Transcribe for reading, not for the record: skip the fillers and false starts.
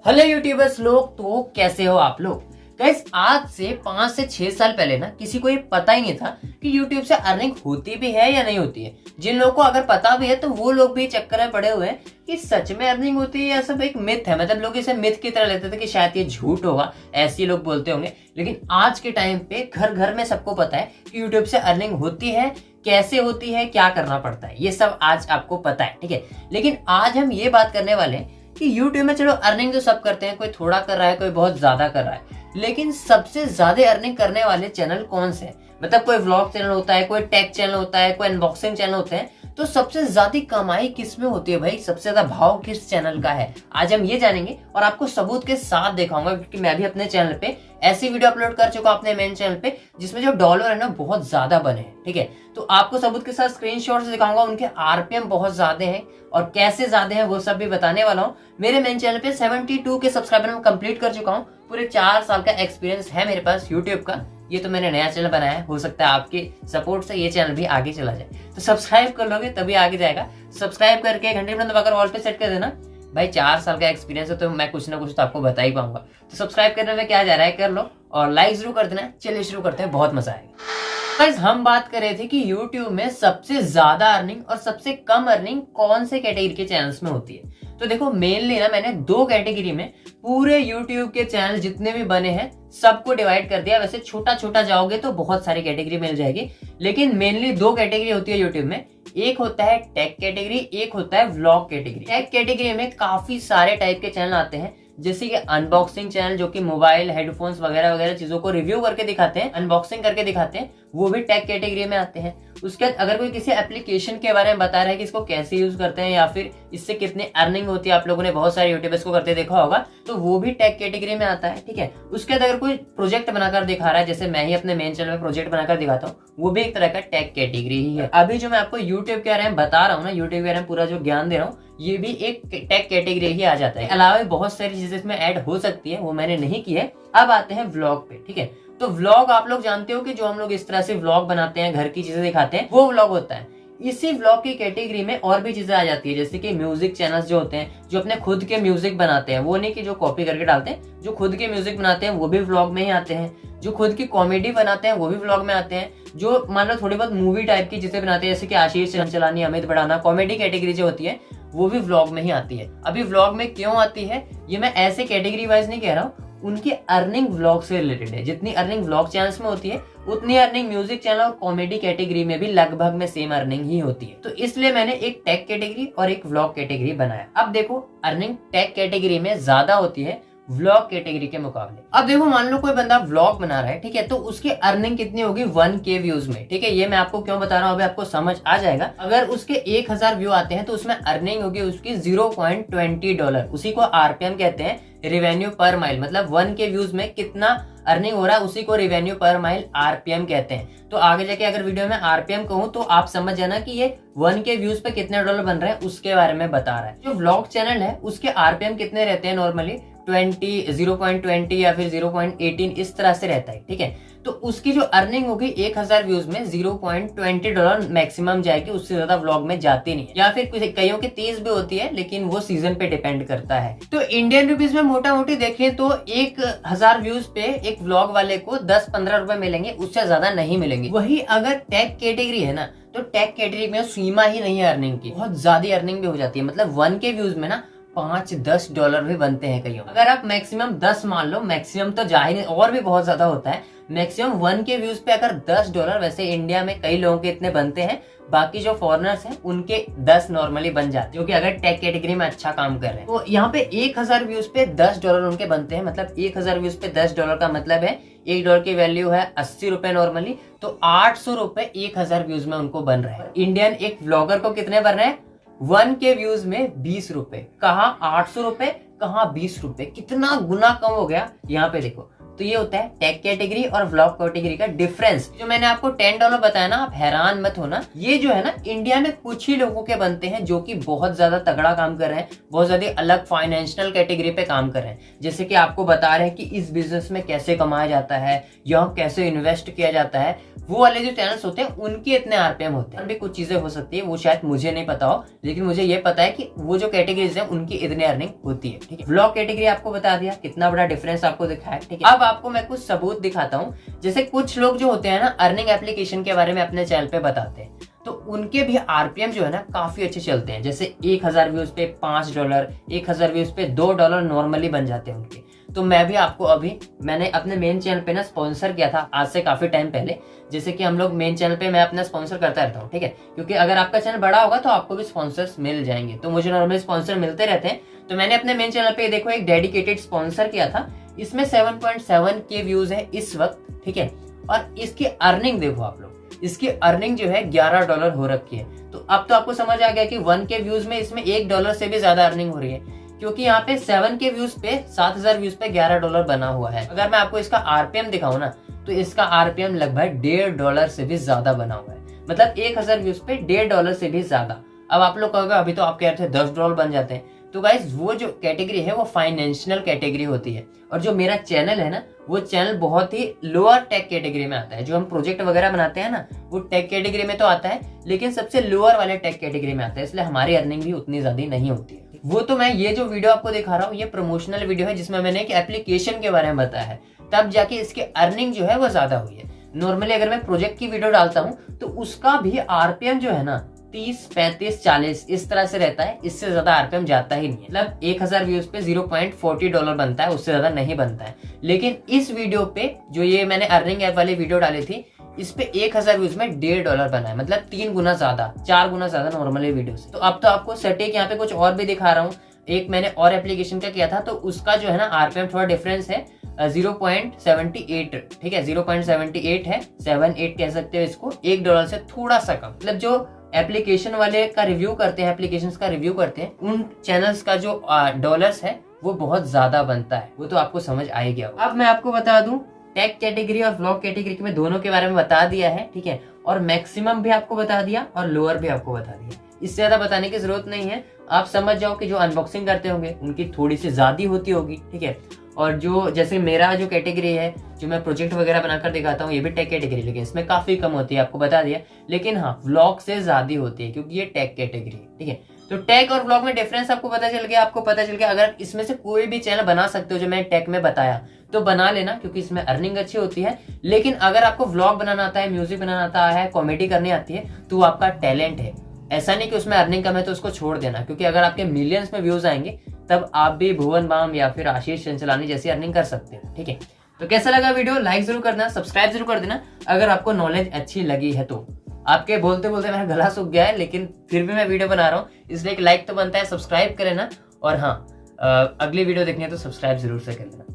Hello YouTubers लोग, तो कैसे हो आप लोग। गाइस, आज से 5 से 6 साल पहले ना किसी को ये पता ही नहीं था कि यूट्यूब से अर्निंग होती भी है या नहीं होती है। जिन लोगों को अगर पता भी है तो वो लोग भी चक्कर में पड़े हुए हैं कि सच में अर्निंग होती है या सब एक मिथ है। मतलब लोग इसे मिथ की तरह लेते थे कि शायद ये झूठ होगा, ऐसे लोग बोलते होंगे। लेकिन आज के टाइम पे घर घर में सबको पता है कि यूट्यूब से अर्निंग होती है, कैसे होती है, क्या करना पड़ता है, ये सब आज आपको पता है। ठीक है, लेकिन आज हम ये बात करने वाले हैं कि YouTube में चलो अर्निंग तो सब करते हैं, कोई थोड़ा कर रहा है, कोई बहुत ज्यादा कर रहा है, लेकिन सबसे ज्यादा अर्निंग करने वाले चैनल कौन से हैं। मतलब कोई व्लॉग चैनल होता है, कोई टेक चैनल होता है, कोई अनबॉक्सिंग चैनल होते हैं, तो सबसे ज्यादा कमाई किस में होती है भाई, सबसे ज्यादा भाव किस चैनल का है। आज हम ये जानेंगे और आपको सबूत के साथ दिखाऊंगा, क्योंकि मैं भी अपने चैनल पे ऐसी वीडियो अपलोड कर चुका अपने मेन चैनल पे जिसमें जो डॉलर है ना बहुत ज्यादा बने हैं। ठीक है, तो आपको सबूत के साथ स्क्रीनशॉट्स दिखाऊंगा, उनके आरपीएम बहुत ज्यादा हैं और कैसे ज्यादा है वो सब भी बताने वाला हूँ। मेरे मेन चैनल पे 72 के सब्सक्राइबर में कंप्लीट कर चुका हूँ। पूरे 4 साल का एक्सपीरियंस है मेरे पास यूट्यूब का। ये तो मैंने नया चैनल बनाया है, हो सकता है आपके सपोर्ट से ये चैनल भी आगे चला जाए। तो सब्सक्राइब कर लोगे तभी आगे जाएगा। सब्सक्राइब करके घंटे बटन दबाकर ऑल पे सेट कर देना। भाई 4 साल का एक्सपीरियंस है तो मैं कुछ ना कुछ तो आपको बता ही पाऊंगा। तो सब्सक्राइब करने में क्या जा रहा है, कर लो और लाइक जरूर कर देना। चलिए शुरू करते हैं, बहुत मजा आएगा। गाइस, हम बात कर रहे थे कि YouTube में सबसे ज्यादा अर्निंग और सबसे कम अर्निंग कौन से कैटेगरी के चैनल्स में होती है। तो देखो, मेनली ना मैंने 2 कैटेगरी में पूरे YouTube के चैनल जितने भी बने हैं सबको डिवाइड कर दिया। वैसे छोटा छोटा जाओगे तो बहुत सारी कैटेगरी मिल जाएगी, लेकिन मेनली 2 कैटेगरी होती है YouTube में। एक होता है टेक कैटेगरी, एक होता है व्लॉग कैटेगरी। टेक कैटेगरी में काफी सारे टाइप के चैनल आते हैं, जैसे कि अनबॉक्सिंग चैनल जो कि मोबाइल, हेडफोन्स वगैरह वगैरह चीजों को रिव्यू करके दिखाते हैं, अनबॉक्सिंग करके दिखाते हैं, वो भी टेक कैटेगरी में आते हैं। उसके बाद अगर कोई किसी एप्लीकेशन के बारे में बता रहा है कि इसको कैसे यूज करते हैं या फिर इससे कितनी अर्निंग होती है, आप लोगों ने बहुत सारे यूट्यूबर्स को करते देखा होगा, तो वो भी टेक कैटेगरी में आता है। ठीक है, उसके बाद अगर कोई प्रोजेक्ट बनाकर दिखा रहा है, जैसे मैं ही अपने मेन चैनल में प्रोजेक्ट बनाकर दिखाता हूँ, वो भी एक तरह का टेक कैटेगरी ही है। अभी जो मैं आपको यूट्यूब के बारे में बता रहा हूँ ना, यूट्यूब के बारे में पूरा जो ज्ञान दे रहा हूँ, ये भी एक टेक कैटेगरी ही आ जाता है। अलावा बहुत सारी चीजें इसमें ऐड हो सकती है, वो मैंने नहीं की है। अब आते हैं व्लॉग पे। ठीक है, तो व्लॉग आप लोग जानते हो कि जो हम लोग इस तरह से व्लॉग बनाते हैं, घर की चीजें दिखाते हैं, वो व्लॉग होता है। इसी व्लॉग की कैटेगरी में और भी चीजें आ जाती है, जैसे कि म्यूजिक चैनल्स जो होते हैं, जो अपने खुद के म्यूजिक बनाते हैं, वो नहीं कि जो कॉपी करके डालते हैं, जो खुद के म्यूजिक बनाते हैं वो भी व्लॉग में ही आते हैं। जो खुद की कॉमेडी बनाते हैं वो भी व्लॉग में आते हैं। जो मान लो थोड़ी बहुत मूवी टाइप की चीजें बनाते हैं, जैसे कि आशीष चंचलानी, अमित भड़ाना, कॉमेडी कैटेगरी जो होती है वो भी व्लॉग में ही आती है। अभी व्लॉग में क्यों आती है, ये मैं ऐसे कैटेगरी वाइज नहीं कह रहा हूँ, उनकी अर्निंग व्लॉग से रिलेटेड है। जितनी अर्निंग व्लॉग चैनल्स में होती है उतनी अर्निंग म्यूजिक चैनल और कॉमेडी कैटेगरी में भी लगभग में सेम अर्निंग ही होती है। तो इसलिए मैंने एक टेक कैटेगरी और एक व्लॉग कैटेगरी बनाया। अब देखो, अर्निंग टेक कैटेगरी में ज्यादा होती है व्लॉग कैटेगरी के मुकाबले। अब देखो, मान लो कोई बंदा व्लॉग बना रहा है, ठीक है, तो उसकी अर्निंग कितनी होगी 1K व्यूज में। ठीक है, ये मैं आपको क्यों बता रहा हूँ अभी आपको समझ आ जाएगा। अगर उसके 1000 व्यू आते हैं तो उसमें अर्निंग होगी उसकी $0.20। उसी को आरपीएम कहते हैं, रिवेन्यू पर माइल। मतलब 1K व्यूज में कितना अर्निंग हो रहा है उसी को रिवेन्यू पर माइल आरपीएम कहते हैं। तो आगे जाके अगर वीडियो में आरपीएम कहूँ तो आप समझ जाना कि ये 1K व्यूज पे कितने डॉलर बन रहे हैं उसके बारे में बता रहा है। जो व्लॉग चैनल है उसके आरपीएम कितने रहते हैं नॉर्मली 0.20 या फिर 0.18 इस तरह से रहता है। ठीक है, तो उसकी जो अर्निंग होगी 1000 व्यूज में $0.20 मैक्सिमम जाएगी, उससे ज्यादा व्लॉग में जाती नहीं है। या फिर कईयों की 30 भी होती है, लेकिन वो सीजन पे डिपेंड करता है। तो इंडियन रुपीज में मोटा मोटी देखें तो 1000 व्यूज पे एक व्लॉग वाले को 10-15 रुपए मिलेंगे, उससे ज्यादा नहीं मिलेंगे। वही अगर टेक कैटेगरी है ना, तो टेक कैटेगरी में सीमा ही नहीं है अर्निंग की, बहुत ज्यादा अर्निंग भी हो जाती है। मतलब 1K व्यूज में ना $5-10 भी बनते हैं कईयों। अगर आप मैक्सिमम 10 मान लो, मैक्सिमम तो जाहिर और भी बहुत ज्यादा होता है, मैक्सिमम 1K व्यूज पे अगर $10, वैसे इंडिया में कई लोगों के इतने बनते हैं, बाकी जो फॉरेनर्स हैं उनके 10 नॉर्मली बन जाते हैं, जो कि अगर टेक कैटेगरी में अच्छा काम कर रहे हैं। तो यहाँ पे 1000 व्यूज पे $10 उनके बनते हैं। मतलब 1000 व्यूज पे $10 का मतलब है $1 की वैल्यू है 80 रुपए नॉर्मली, तो 800 रुपए 1000 व्यूज में उनको बन रहे हैं। इंडियन एक व्लॉगर को कितने बन रहे हैं 1K व्यूज में 20 रुपए। कहा 800 रुपए, कहा 20 रुपए, कितना गुना कम हो गया। यहाँ पे देखो, तो ये होता है टेक कैटेगरी और व्लॉग कैटेगरी का डिफरेंस। जो मैंने आपको $10 बताया ना, आप हैरान मत होना। ये जो है ना इंडिया में कुछ ही लोगों के बनते हैं जो कि बहुत ज्यादा तगड़ा काम कर रहे हैं, बहुत ज्यादा अलग फाइनेंशियल कैटेगरी पे काम कर रहे हैं। जैसे कि आपको बता रहे हैं कि इस बिजनेस में कैसे कमाया जाता है या कैसे इन्वेस्ट किया जाता है, वो वाले जो चैनल्स होते हैं उनके इतने आरपीएम होते हैं। भी कुछ चीजें हो सकती है वो शायद मुझे नहीं पता हो, लेकिन मुझे ये पता है कि वो जो कैटेगरीज है उनकी इतनी अर्निंग होती है। ठीक है, व्लॉग कैटेगरी आपको बता दिया, कितना बड़ा डिफरेंस आपको दिखाया। ठीक है, अब आपको मैं कुछ सबूत दिखाता हूँ। जैसे कुछ लोग जो होते हैं ना अर्निंग एप्लीकेशन के बारे में अपने चैनल पे बताते हैं, तो उनके भी आरपीएम जो है ना काफी अच्छे चलते हैं। जैसे 1000 व्यूज पे $5, 1000 व्यूज पे $2 नॉर्मली बन जाते हैं उनके। तो मैं भी आपको मैंने अपने मेन चैनल पे ना स्पॉन्सर किया था आज से काफी टाइम पहले। जैसे कि हम लोग मेन चैनल पे मैं अपना स्पॉन्सर करता रहता हूँ। ठीक है, क्योंकि अगर आपका चैनल बड़ा होगा तो आपको भी स्पॉन्सर्स मिल जाएंगे, तो मुझे नॉर्मली स्पॉन्सर मिलते रहते हैं। तो मैंने अपने मेन चैनल पे देखो एक डेडिकेटेड स्पॉन्सर किया था, इसमें 7.7K व्यूज है इस वक्त। ठीक है, और इसकी अर्निंग देखो आप लोग, इसकी अर्निंग जो है $11 हो रखी है। तो अब तो आपको समझ आ गया कि 1K व्यूज में इसमें $1 से भी ज्यादा अर्निंग हो रही है, क्योंकि यहाँ पे 7K व्यूज पे 7000 व्यूज पे $11 बना हुआ है। अगर मैं आपको इसका आरपीएम दिखाऊं ना, तो इसका आरपीएम लगभग $1.5 से भी ज्यादा बना हुआ है। मतलब 1000 व्यूज पे $1.5 से भी ज्यादा। अब आप लोग कहोगे अभी तो आप कह रहे थे $10 बन जाते हैं। तो गाइस वो जो कैटेगरी है वो फाइनेंशियल कैटेगरी होती है, और जो मेरा चैनल है ना वो चैनल बहुत ही लोअर टेक कैटेगरी में आता है। जो हम प्रोजेक्ट वगैरह बनाते हैं ना वो टेक कैटेगरी में तो आता है, लेकिन सबसे लोअर वाले टेक कैटेगरी में आता है, इसलिए हमारी अर्निंग भी उतनी ज्यादा नहीं होती है। वो तो मैं ये जो वीडियो आपको दिखा रहा हूँ ये प्रमोशनल वीडियो है, जिसमें मैंने एक एप्लीकेशन के बारे में बताया है, तब जाके इसकी अर्निंग जो है वो ज्यादा हुई है। नॉर्मली अगर मैं प्रोजेक्ट की वीडियो डालता हूँ तो उसका भी आरपीएम जो है ना 30, 35, 40 इस तरह से रहता है, इससे ज्यादा आरपीएम जाता ही नहीं है। मतलब 1000 व्यूज पे $0.40 बनता है, उससे ज्यादा नहीं बनता है। लेकिन इस वीडियो पे जो ये मैंने अर्निंग ऐप वाली वीडियो डाली थी, इस पे 1000 व्यूज में $1.5 बना है, मतलब 3 गुना ज्यादा, 4 गुना ज्यादा नॉर्मली वीडियो से। तो अब तो आपको सटीक यहाँ पे कुछ और भी दिखा रहा हूँ। एक मैंने और एप्लीकेशन का किया था, तो उसका जो है ना आरपीएम थोड़ा डिफरेंस है, 0.78। ठीक है, 0.78 है, 78 कह सकते हो इसको, $1 से थोड़ा सा कम। मतलब जो एप्लीकेशन वाले का रिव्यू करते हैं, एप्लीकेशंस का रिव्यू करते हैं, उन चैनल्स का जो डॉलर्स है वो बहुत ज्यादा बनता है। वो तो आपको समझ आ ही गया। अब मैं आपको बता दूं, टेक कैटेगरी और व्लॉग कैटेगरी में दोनों के बारे में बता दिया है। ठीक है, और मैक्सिमम भी आपको बता दिया और लोअर भी आपको बता दिया। इससे ज्यादा बताने की जरूरत नहीं है, आप समझ जाओ कि जो अनबॉक्सिंग करते होंगे उनकी थोड़ी सी ज्यादा होती होगी। ठीक है, और जो जैसे मेरा जो कैटेगरी है, जो मैं प्रोजेक्ट वगैरह बनाकर दिखाता हूँ, ये भी टेक कैटेगरी, लेकिन इसमें काफी कम होती है, आपको बता दिया। लेकिन हाँ, व्लॉग से ज्यादा होती है क्योंकि ये टेक कैटेगरी है। ठीक है, तो टेक और व्लॉग में डिफरेंस आपको पता चल गया। आपको पता चल गया अगर इसमें से कोई भी चैनल बना सकते हो, जो मैं टेक में बताया, तो बना लेना, क्योंकि इसमें अर्निंग अच्छी होती है। लेकिन अगर आपको व्लॉग बनाना आता है, म्यूजिक बनाना आता है, कॉमेडी करनी आती है, तो वो आपका टैलेंट है। ऐसा नहीं कि उसमें अर्निंग कम है तो उसको छोड़ देना, क्योंकि अगर आपके मिलियंस में व्यूज आएंगे तब आप भी भुवन बाम या फिर आशीष चंचलानी जैसी अर्निंग कर सकते हो। ठीक है, तो कैसा लगा वीडियो, लाइक जरूर कर देना, सब्सक्राइब जरूर कर देना अगर आपको नॉलेज अच्छी लगी है तो। आपके बोलते बोलते मेरा गला सूख गया है, लेकिन फिर भी मैं वीडियो बना रहा हूँ, इसलिए एक लाइक तो बनता है, सब्सक्राइब कर लेना। और हाँ, अगली वीडियो देखनी है तो सब्सक्राइब जरूर से कर लेना।